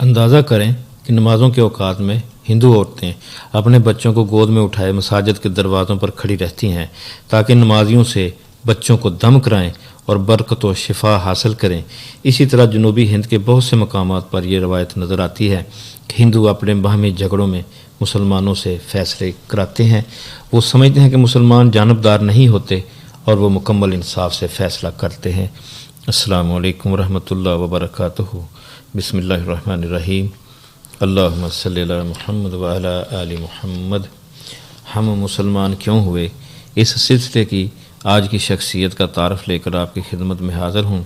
اندازہ کریں کہ نمازوں کے اوقات میں ہندو عورتیں اپنے بچوں کو گود میں اٹھائے مساجد کے دروازوں پر کھڑی رہتی ہیں تاکہ نمازیوں سے بچوں کو دم کرائیں اور برکت و شفا حاصل کریں۔ اسی طرح جنوبی ہند کے بہت سے مقامات پر یہ روایت نظر آتی ہے کہ ہندو اپنے باہمی جھگڑوں میں مسلمانوں سے فیصلے کراتے ہیں۔ وہ سمجھتے ہیں کہ مسلمان جانبدار نہیں ہوتے اور وہ مکمل انصاف سے فیصلہ کرتے ہیں۔ السلام علیکم ورحمۃ اللہ وبرکاتہ۔ بسم اللہ الرحمن الرحیم۔ اللہم صلی علی محمد وعلی آل محمد۔ ہم مسلمان کیوں ہوئے، اس سلسلے کی آج کی شخصیت کا تعارف لے کر آپ کی خدمت میں حاضر ہوں۔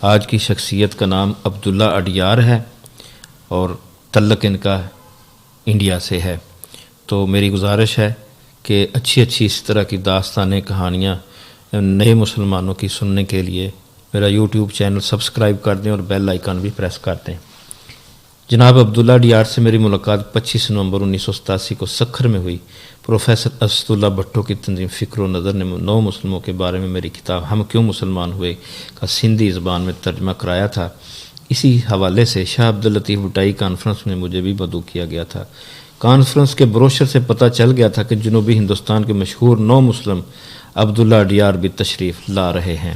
آج کی شخصیت کا نام عبداللہ اڈیار ہے اور تعلق ان کا انڈیا سے ہے۔ تو میری گزارش ہے کہ اچھی اس طرح کی داستانیں، کہانیاں نئے مسلمانوں کی سننے کے لیے میرا یوٹیوب چینل سبسکرائب کر دیں اور بیل آئیکن بھی پریس کر دیں۔ جناب عبداللہ اڈیار سے میری ملاقات 25 نومبر 1987 کو سکھر میں ہوئی۔ پروفیسر اسد اللہ بھٹو کی تنظیم فکر و نظر نے نو مسلموں کے بارے میں میری کتاب ہم کیوں مسلمان ہوئے کا سندھی زبان میں ترجمہ کرایا تھا۔ اسی حوالے سے شاہ عبداللطیف بھٹائی کانفرنس میں مجھے بھی مدعو کیا گیا تھا۔ کانفرنس کے بروشر سے پتہ چل گیا تھا کہ جنوبی ہندوستان کے مشہور نو مسلم عبداللہ اڈیار بھی تشریف لا رہے ہیں۔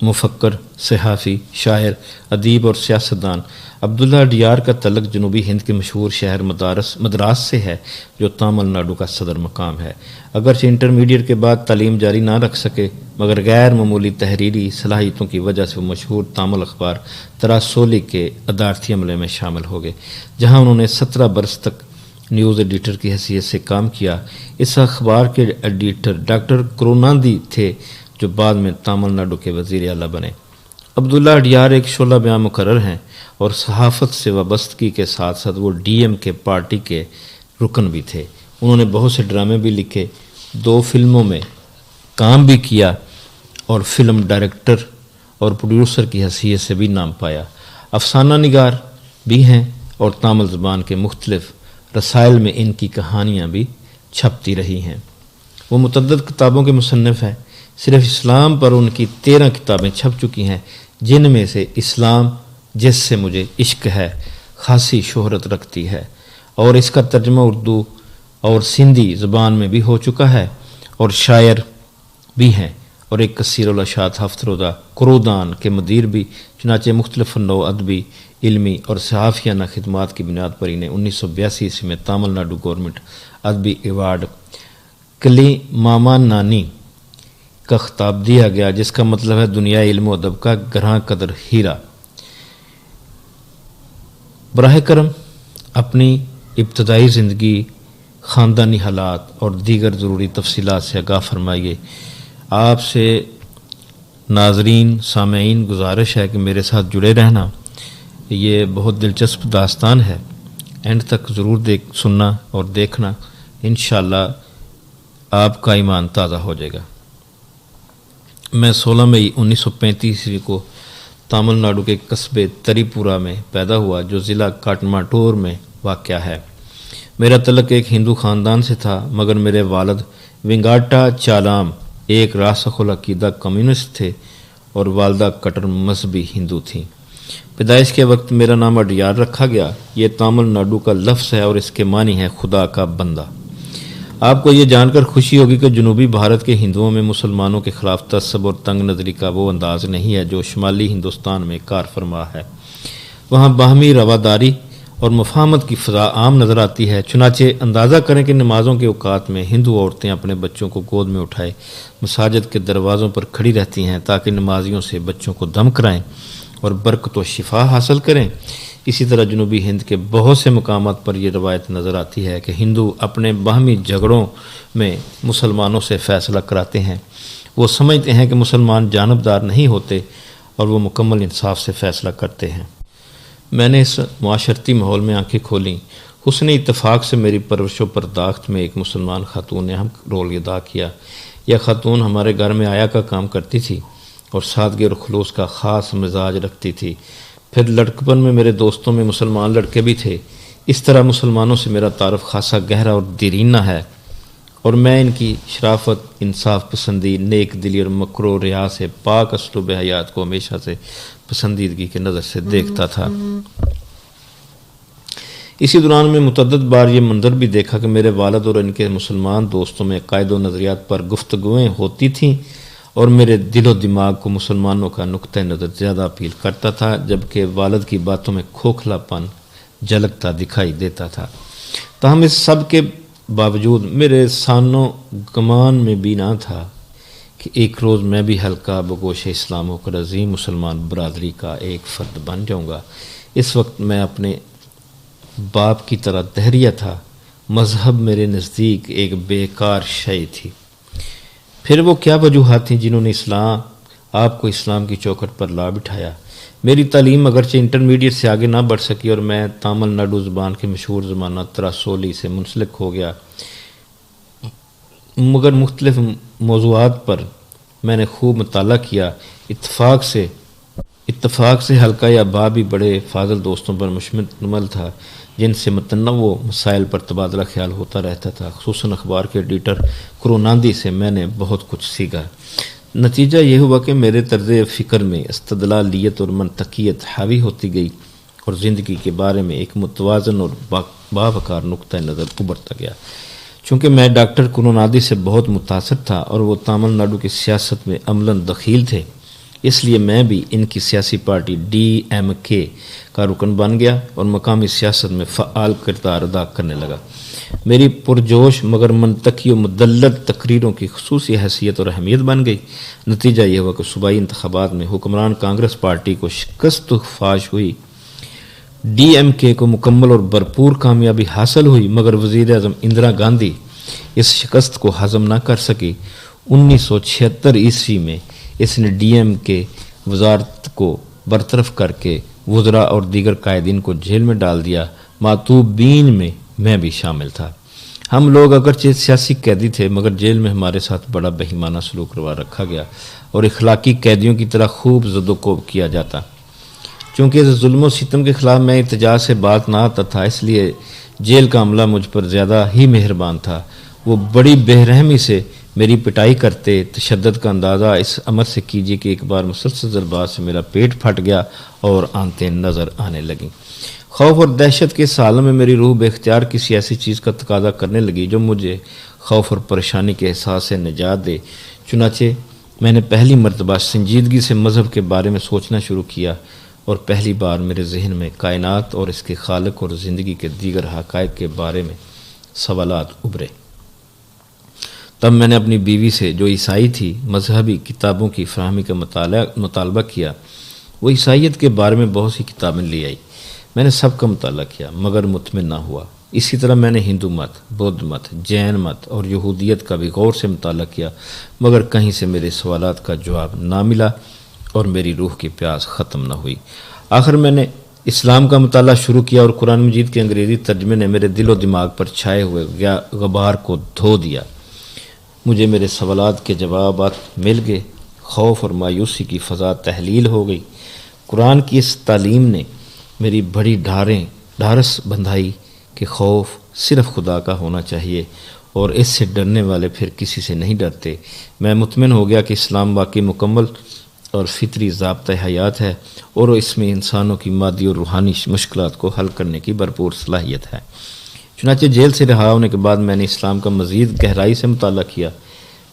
مفکر، صحافی، شاعر، ادیب اور سیاستدان عبداللہ اڈیار کا تعلق جنوبی ہند کے مشہور شہر مدراس سے ہے جو تامل ناڈو کا صدر مقام ہے۔ اگرچہ انٹرمیڈیٹ کے بعد تعلیم جاری نہ رکھ سکے مگر غیر معمولی تحریری صلاحیتوں کی وجہ سے وہ مشہور تامل اخبار تراسولی کے ادارتی عملے میں شامل ہو گئے، جہاں انہوں نے 17 برس تک نیوز ایڈیٹر کی حیثیت سے کام کیا۔ اس اخبار کے ایڈیٹر ڈاکٹر کروناندی تھے جو بعد میں تامل ناڈو کے وزیر اعلیٰ بنے۔ عبداللہ اڈیار ایک شعلہ بیاں مقرر ہیں اور صحافت سے وابستگی کے ساتھ ساتھ وہ ڈی ایم کے پارٹی کے رکن بھی تھے۔ انہوں نے بہت سے ڈرامے بھی لکھے، 2 فلموں میں کام بھی کیا اور فلم ڈائریکٹر اور پروڈیوسر کی حیثیت سے بھی نام پایا۔ افسانہ نگار بھی ہیں اور تامل زبان کے مختلف رسائل میں ان کی کہانیاں بھی چھپتی رہی ہیں۔ وہ متعدد کتابوں کے مصنف ہیں۔ صرف اسلام پر ان کی 13 کتابیں چھپ چکی ہیں، جن میں سے اسلام جس سے مجھے عشق ہے خاصی شہرت رکھتی ہے اور اس کا ترجمہ اردو اور سندھی زبان میں بھی ہو چکا ہے، اور شاعر بھی ہیں اور ایک کثیر الاشاعت ہفت روزہ کرودان کے مدیر بھی۔ چنانچہ مختلف فن و ادبی، علمی اور صحافیانہ خدمات کی بنیاد پر انہیں 1982 میں تامل ناڈو گورنمنٹ ادبی ایوارڈ کلی ماما نانی کا خطاب دیا گیا، جس کا مطلب ہے دنیا علم و ادب کا گراں قدر ہیرا۔ براہ کرم اپنی ابتدائی زندگی، خاندانی حالات اور دیگر ضروری تفصیلات سے آگاہ فرمائیے۔ آپ سے ناظرین، سامعین گزارش ہے کہ میرے ساتھ جڑے رہنا۔ یہ بہت دلچسپ داستان ہے، اینڈ تک ضرور سننا اور دیکھنا، انشاءاللہ آپ کا ایمان تازہ ہو جائے گا۔ میں 16 مئی 1935 کو تامل ناڈو کے قصبے تری پورہ میں پیدا ہوا جو ضلع کاٹماٹور میں واقع ہے۔ میرا تعلق ایک ہندو خاندان سے تھا مگر میرے والد وینگاٹا چالام ایک راسخ العقیدہ کمیونسٹ تھے اور والدہ کٹر مذہبی ہندو تھیں۔ پیدائش کے وقت میرا نام اڈیار رکھا گیا۔ یہ تامل ناڈو کا لفظ ہے اور اس کے معنی ہے خدا کا بندہ۔ آپ کو یہ جان کر خوشی ہوگی کہ جنوبی بھارت کے ہندوؤں میں مسلمانوں کے خلاف تعصب اور تنگ نظری کا وہ انداز نہیں ہے جو شمالی ہندوستان میں کار فرما ہے۔ وہاں باہمی رواداری اور مفاہمت کی فضا عام نظر آتی ہے۔ چنانچہ اندازہ کریں کہ نمازوں کے اوقات میں ہندو عورتیں اپنے بچوں کو گود میں اٹھائے مساجد کے دروازوں پر کھڑی رہتی ہیں تاکہ نمازیوں سے بچوں کو دم کرائیں اور برکت و شفا حاصل کریں۔ اسی طرح جنوبی ہند کے بہت سے مقامات پر یہ روایت نظر آتی ہے کہ ہندو اپنے باہمی جھگڑوں میں مسلمانوں سے فیصلہ کراتے ہیں۔ وہ سمجھتے ہیں کہ مسلمان جانبدار نہیں ہوتے اور وہ مکمل انصاف سے فیصلہ کرتے ہیں۔ میں نے اس معاشرتی ماحول میں آنکھیں کھولیں۔ حسن اتفاق سے میری پرورش و پرداخت میں ایک مسلمان خاتون نے اہم رول ادا کیا۔ یہ خاتون ہمارے گھر میں آیا کا کام کرتی تھی اور سادگی اور خلوص کا خاص مزاج رکھتی تھی۔ پھر لڑکپن میں میرے دوستوں میں مسلمان لڑکے بھی تھے۔ اس طرح مسلمانوں سے میرا تعارف خاصا گہرا اور دیرینہ ہے اور میں ان کی شرافت، انصاف پسندی، نیک دلی اور مکر و ریا سے پاک اسلوب حیات کو ہمیشہ سے پسندیدگی کے نظر سے دیکھتا تھا۔ اسی دوران میں متعدد بار یہ منظر بھی دیکھا کہ میرے والد اور ان کے مسلمان دوستوں میں عقائد و نظریات پر گفتگویں ہوتی تھیں اور میرے دل و دماغ کو مسلمانوں کا نقطہ نظر زیادہ اپیل کرتا تھا، جبکہ والد کی باتوں میں کھوکھلا پن جھلکتا دکھائی دیتا تھا۔ تاہم اس سب کے باوجود میرے سانو گمان میں بھی نہ تھا کہ ایک روز میں بھی حلقہ بگوش اسلام ہو کر عظیم مسلمان برادری کا ایک فرد بن جاؤں گا۔ اس وقت میں اپنے باپ کی طرح دہریہ تھا، مذہب میرے نزدیک ایک بیکار شے تھی۔ پھر وہ کیا وجوہات تھیں جنہوں نے آپ کو اسلام کی چوکھٹ پر لا بٹھایا؟ میری تعلیم اگرچہ انٹرمیڈیٹ سے آگے نہ بڑھ سکی اور میں تامل ناڈو زبان کے مشہور زمانہ تراسولی سے منسلک ہو گیا، مگر مختلف موضوعات پر میں نے خوب مطالعہ کیا۔ اتفاق سے حلقہ یا باب بھی بڑے فاضل دوستوں پر مشتمل تھا جن سے متنوع مسائل پر تبادلہ خیال ہوتا رہتا تھا۔ خصوصاً اخبار کے ایڈیٹر کروناندی سے میں نے بہت کچھ سیکھا۔ نتیجہ یہ ہوا کہ میرے طرز فکر میں استدلالیت اور منطقیت حاوی ہوتی گئی اور زندگی کے بارے میں ایک متوازن اور باوقار نقطہ نظر ابھرتا گیا۔ چونکہ میں ڈاکٹر کروناندی سے بہت متاثر تھا اور وہ تامل ناڈو کی سیاست میں عملاً دخیل تھے، اس لیے میں بھی ان کی سیاسی پارٹی DMK کا رکن بن گیا اور مقامی سیاست میں فعال کردار ادا کرنے لگا۔ میری پرجوش مگر منطقی و مدلل تقریروں کی خصوصی حیثیت اور اہمیت بن گئی۔ نتیجہ یہ ہوا کہ صوبائی انتخابات میں حکمران کانگریس پارٹی کو شکست فاش ہوئی، DMK کو مکمل اور بھرپور کامیابی حاصل ہوئی، مگر وزیر اعظم اندرا گاندھی اس شکست کو ہضم نہ کر سکی۔ 1976 عیسوی میں اس نے DMK وزارت کو برطرف کر کے وزراء اور دیگر قائدین کو جیل میں ڈال دیا۔ معتوبین میں بھی شامل تھا۔ ہم لوگ اگرچہ سیاسی قیدی تھے مگر جیل میں ہمارے ساتھ بڑا بہیمانہ سلوک روا رکھا گیا اور اخلاقی قیدیوں کی طرح خوب زد و کوب کیا جاتا۔ چونکہ اس ظلم و ستم کے خلاف میں احتجاج سے بات نہ آتا تھا، اس لیے جیل کا عملہ مجھ پر زیادہ ہی مہربان تھا۔ وہ بڑی بے رحمی سے میری پٹائی کرتے۔ تشدد کا اندازہ اس امر سے کیجیے کہ ایک بار مسلسل ضربات سے میرا پیٹ پھٹ گیا اور آنتیں نظر آنے لگیں۔ خوف اور دہشت کے اس عالم میں میری روح بے اختیار کسی ایسی چیز کا تقاضا کرنے لگی جو مجھے خوف اور پریشانی کے احساس سے نجات دے۔ چنانچہ میں نے پہلی مرتبہ سنجیدگی سے مذہب کے بارے میں سوچنا شروع کیا اور پہلی بار میرے ذہن میں کائنات اور اس کے خالق اور زندگی کے دیگر حقائق کے بارے میں سوالات ابھرے۔ تب میں نے اپنی بیوی سے، جو عیسائی تھی، مذہبی کتابوں کی فراہمی کا مطالبہ کیا۔ وہ عیسائیت کے بارے میں بہت سی کتابیں لے آئی۔ میں نے سب کا مطالعہ کیا مگر مطمئن نہ ہوا۔ اسی طرح میں نے ہندو مت، بدھ مت، جین مت اور یہودیت کا بھی غور سے مطالعہ کیا، مگر کہیں سے میرے سوالات کا جواب نہ ملا اور میری روح کی پیاس ختم نہ ہوئی۔ آخر میں نے اسلام کا مطالعہ شروع کیا اور قرآن مجید کے انگریزی ترجمے نے میرے دل و دماغ پر چھائے ہوئے غبار کو دھو دیا۔ مجھے میرے سوالات کے جوابات مل گئے، خوف اور مایوسی کی فضا تحلیل ہو گئی۔ قرآن کی اس تعلیم نے میری بڑی ڈھارس بندھائی کہ خوف صرف خدا کا ہونا چاہیے اور اس سے ڈرنے والے پھر کسی سے نہیں ڈرتے۔ میں مطمئن ہو گیا کہ اسلام واقعی مکمل اور فطری ضابطۂ حیات ہے اور اس میں انسانوں کی مادی اور روحانی مشکلات کو حل کرنے کی بھرپور صلاحیت ہے۔ چنانچہ جیل سے رہا ہونے کے بعد میں نے اسلام کا مزید گہرائی سے مطالعہ کیا۔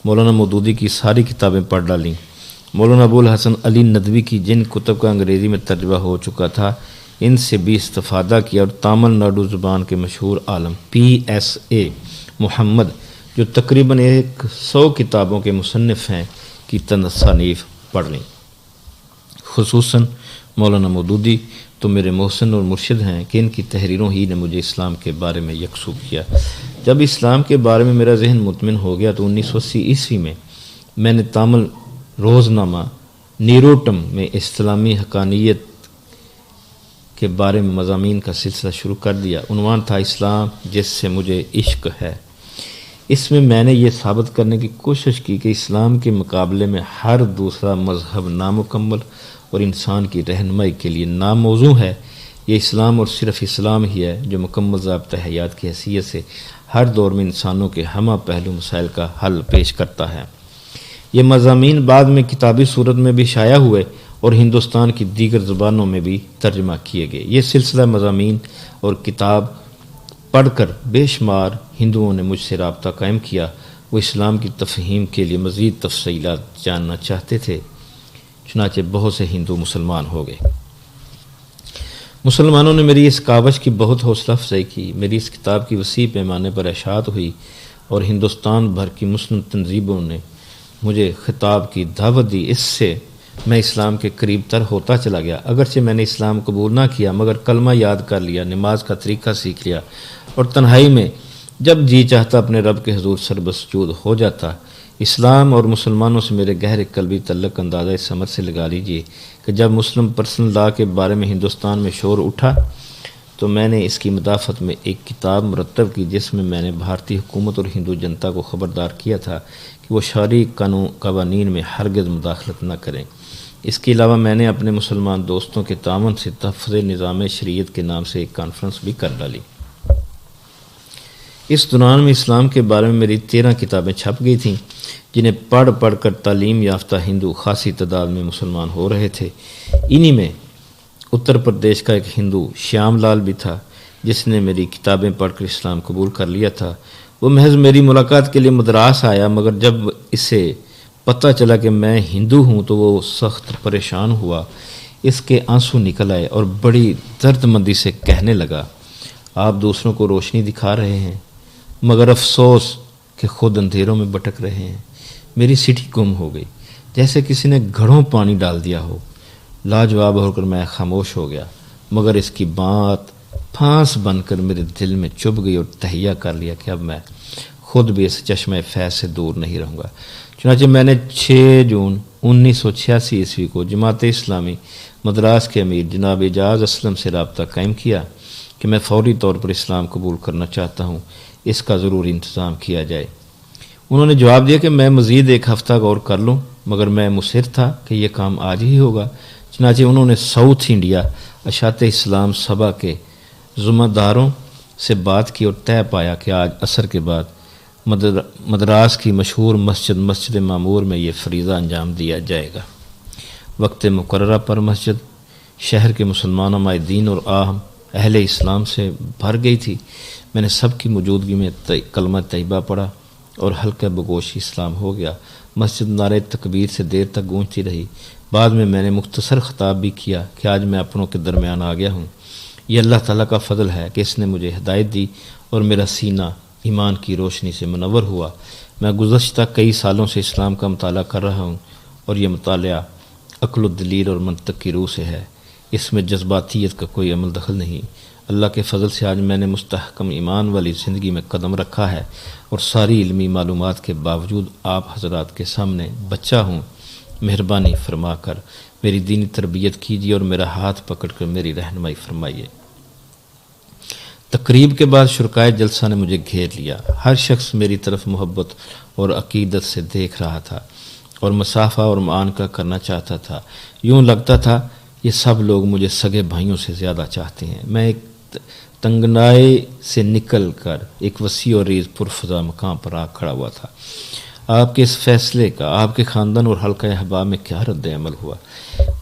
مولانا مودودی کی ساری کتابیں پڑھ ڈالیں۔ مولانا ابو الحسن علی ندوی کی جن کتب کا انگریزی میں ترجمہ ہو چکا تھا ان سے بھی استفادہ کیا اور تامل ناڈو زبان کے مشہور عالم PSA محمد، جو تقریباً 100 کتابوں کے مصنف ہیں، کی تصانیف پڑھ لیں۔ خصوصاً مولانا مودودی تو میرے محسن اور مرشد ہیں کہ ان کی تحریروں ہی نے مجھے اسلام کے بارے میں یکسو کیا۔ جب اسلام کے بارے میں میرا ذہن مطمئن ہو گیا تو 1980 عیسوی میں نے تامل روزنامہ نیروٹم میں اسلامی حقانیت کے بارے میں مضامین کا سلسلہ شروع کر دیا۔ عنوان تھا اسلام جس سے مجھے عشق ہے۔ اس میں میں نے یہ ثابت کرنے کی کوشش کی کہ اسلام کے مقابلے میں ہر دوسرا مذہب نامکمل اور انسان کی رہنمائی کے لیے ناموزوں ہے۔ یہ اسلام اور صرف اسلام ہی ہے جو مکمل ضابطہ حیات کی حیثیت سے ہر دور میں انسانوں کے ہمہ پہلو مسائل کا حل پیش کرتا ہے۔ یہ مضامین بعد میں کتابی صورت میں بھی شائع ہوئے اور ہندوستان کی دیگر زبانوں میں بھی ترجمہ کیے گئے۔ یہ سلسلہ مضامین اور کتاب پڑھ کر بے شمار ہندوؤں نے مجھ سے رابطہ قائم کیا۔ وہ اسلام کی تفہیم کے لیے مزید تفصیلات جاننا چاہتے تھے، چنانچہ بہت سے ہندو مسلمان ہو گئے۔ مسلمانوں نے میری اس کاوش کی بہت حوصلہ افزائی کی۔ میری اس کتاب کی وسیع پیمانے پر اشاعت ہوئی اور ہندوستان بھر کی مسلم تنظیموں نے مجھے خطاب کی دعوت دی۔ اس سے میں اسلام کے قریب تر ہوتا چلا گیا۔ اگرچہ میں نے اسلام قبول نہ کیا، مگر کلمہ یاد کر لیا، نماز کا طریقہ سیکھ لیا اور تنہائی میں جب جی چاہتا اپنے رب کے حضور سربسجود ہو جاتا۔ اسلام اور مسلمانوں سے میرے گہرے قلبی تعلق اندازہ اس سمجھ سے لگا لیجیے کہ جب مسلم پرسنل لا کے بارے میں ہندوستان میں شور اٹھا تو میں نے اس کی مدافعت میں ایک کتاب مرتب کی، جس میں میں نے بھارتی حکومت اور ہندو جنتا کو خبردار کیا تھا کہ وہ شرعی قوانین میں ہرگز مداخلت نہ کریں۔ اس کے علاوہ میں نے اپنے مسلمان دوستوں کے تعاون سے تحفظ نظام شریعت کے نام سے ایک کانفرنس بھی کر ڈالی۔ اس دوران میں اسلام کے بارے میں میری 13 کتابیں چھپ گئی تھیں، جنہیں پڑھ پڑھ کر تعلیم یافتہ ہندو خاصی تعداد میں مسلمان ہو رہے تھے۔ انہی میں اتر پردیش کا ایک ہندو شیام لال بھی تھا، جس نے میری کتابیں پڑھ کر اسلام قبول کر لیا تھا۔ وہ محض میری ملاقات کے لیے مدراس آیا، مگر جب اسے پتہ چلا کہ میں ہندو ہوں تو وہ سخت پریشان ہوا۔ اس کے آنسو نکل آئے اور بڑی درد مندی سے کہنے لگا، آپ دوسروں کو روشنی دکھا رہے ہیں، مگر افسوس کہ خود اندھیروں میں بھٹک رہے ہیں۔ میری سیٹھی گم ہو گئی، جیسے کسی نے گھڑوں پانی ڈال دیا ہو۔ لاجواب ہو کر میں خاموش ہو گیا، مگر اس کی بات پھانس بن کر میرے دل میں چبھ گئی اور تہیہ کر لیا کہ اب میں خود بھی اس چشمہ فیض سے دور نہیں رہوں گا۔ چنانچہ میں نے 6 جون 1986 عیسوی کو جماعت اسلامی مدراس کے امیر جناب اعجاز اسلم سے رابطہ قائم کیا کہ میں فوری طور پر اسلام قبول کرنا چاہتا ہوں، اس کا ضرور انتظام کیا جائے۔ انہوں نے جواب دیا کہ میں مزید 1 ہفتہ غور کر لوں، مگر میں مصر تھا کہ یہ کام آج ہی ہوگا۔ چنانچہ انہوں نے ساؤتھ انڈیا اشاعت اسلام سبھا کے ذمہ داروں سے بات کی اور طے پایا کہ آج عصر کے بعد مدراس کی مشہور مسجد معمور میں یہ فریضہ انجام دیا جائے گا۔ وقت مقررہ پر مسجد شہر کے مسلمان عمائدین اور عام اہل اسلام سے بھر گئی تھی۔ میں نے سب کی موجودگی میں کلمہ طیبہ پڑھا اور ہلکہ بگوش اسلام ہو گیا۔ مسجد نعرہ تکبیر سے دیر تک گونجتی رہی۔ بعد میں نے مختصر خطاب بھی کیا کہ آج میں اپنوں کے درمیان آ گیا ہوں۔ یہ اللہ تعالیٰ کا فضل ہے کہ اس نے مجھے ہدایت دی اور میرا سینہ ایمان کی روشنی سے منور ہوا۔ میں گزشتہ کئی سالوں سے اسلام کا مطالعہ کر رہا ہوں اور یہ مطالعہ عقل و دلیل اور منطق کی روح سے ہے۔ اس میں جذباتیت کا کوئی عمل دخل نہیں۔ اللہ کے فضل سے آج میں نے مستحکم ایمان والی زندگی میں قدم رکھا ہے اور ساری علمی معلومات کے باوجود آپ حضرات کے سامنے بچہ ہوں۔ مہربانی فرما کر میری دینی تربیت کیجیے اور میرا ہاتھ پکڑ کر میری رہنمائی فرمائیے۔ تقریب کے بعد شرکائے جلسہ نے مجھے گھیر لیا۔ ہر شخص میری طرف محبت اور عقیدت سے دیکھ رہا تھا اور مصافحہ اور معانقہ کرنا چاہتا تھا۔ یوں لگتا تھا یہ سب لوگ مجھے سگے بھائیوں سے زیادہ چاہتے ہیں۔ میں ایک تنگنائی سے نکل کر ایک وسیع اور ریز پرفضا مقام پر آ کھڑا ہوا تھا۔ آپ کے اس فیصلے کا آپ کے خاندان اور حلقہ احباب میں کیا رد عمل ہوا؟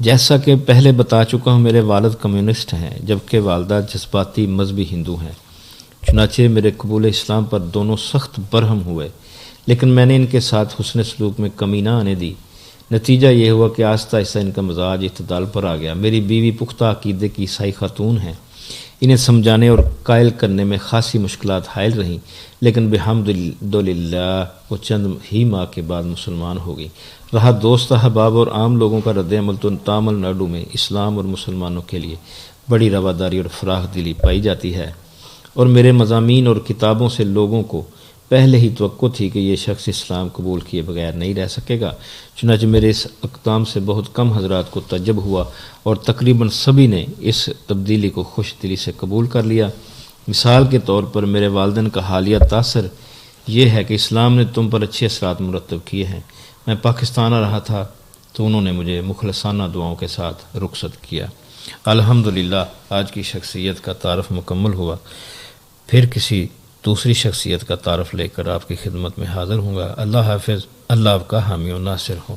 جیسا کہ پہلے بتا چکا ہوں، میرے والد کمیونسٹ ہیں جبکہ والدہ جذباتی مذہبی ہندو ہیں۔ چنانچہ میرے قبول اسلام پر دونوں سخت برہم ہوئے، لیکن میں نے ان کے ساتھ حسن سلوک میں کمی نہ آنے دی۔ نتیجہ یہ ہوا کہ آہستہ آہستہ ان کا مزاج اعتدال پر آ گیا۔ میری بیوی پختہ عقیدے کی عیسائی خاتون ہیں۔ انہیں سمجھانے اور قائل کرنے میں خاصی مشکلات حائل رہیں، لیکن بحمدللہ وہ چند ہی ماہ کے بعد مسلمان ہو گئی۔ رہا دوست احباب اور عام لوگوں کا رد عمل، تو تامل ناڈو میں اسلام اور مسلمانوں کے لیے بڑی رواداری اور فراخ دلی پائی جاتی ہے، اور میرے مضامین اور کتابوں سے لوگوں کو پہلے ہی توقع تھی کہ یہ شخص اسلام قبول کیے بغیر نہیں رہ سکے گا۔ چنانچہ میرے اس اقدام سے بہت کم حضرات کو تعجب ہوا اور تقریباً سبھی نے اس تبدیلی کو خوش دلی سے قبول کر لیا۔ مثال کے طور پر میرے والدین کا حالیہ تاثر یہ ہے کہ اسلام نے تم پر اچھے اثرات مرتب کیے ہیں۔ میں پاکستان آ رہا تھا تو انہوں نے مجھے مخلصانہ دعاؤں کے ساتھ رخصت کیا۔ الحمدللہ آج کی شخصیت کا تعارف مکمل ہوا۔ پھر کسی دوسری شخصیت کا تعارف لے کر آپ کی خدمت میں حاضر ہوں گا۔ اللہ حافظ۔ اللہ آپ کا حامی و ناصر ہو۔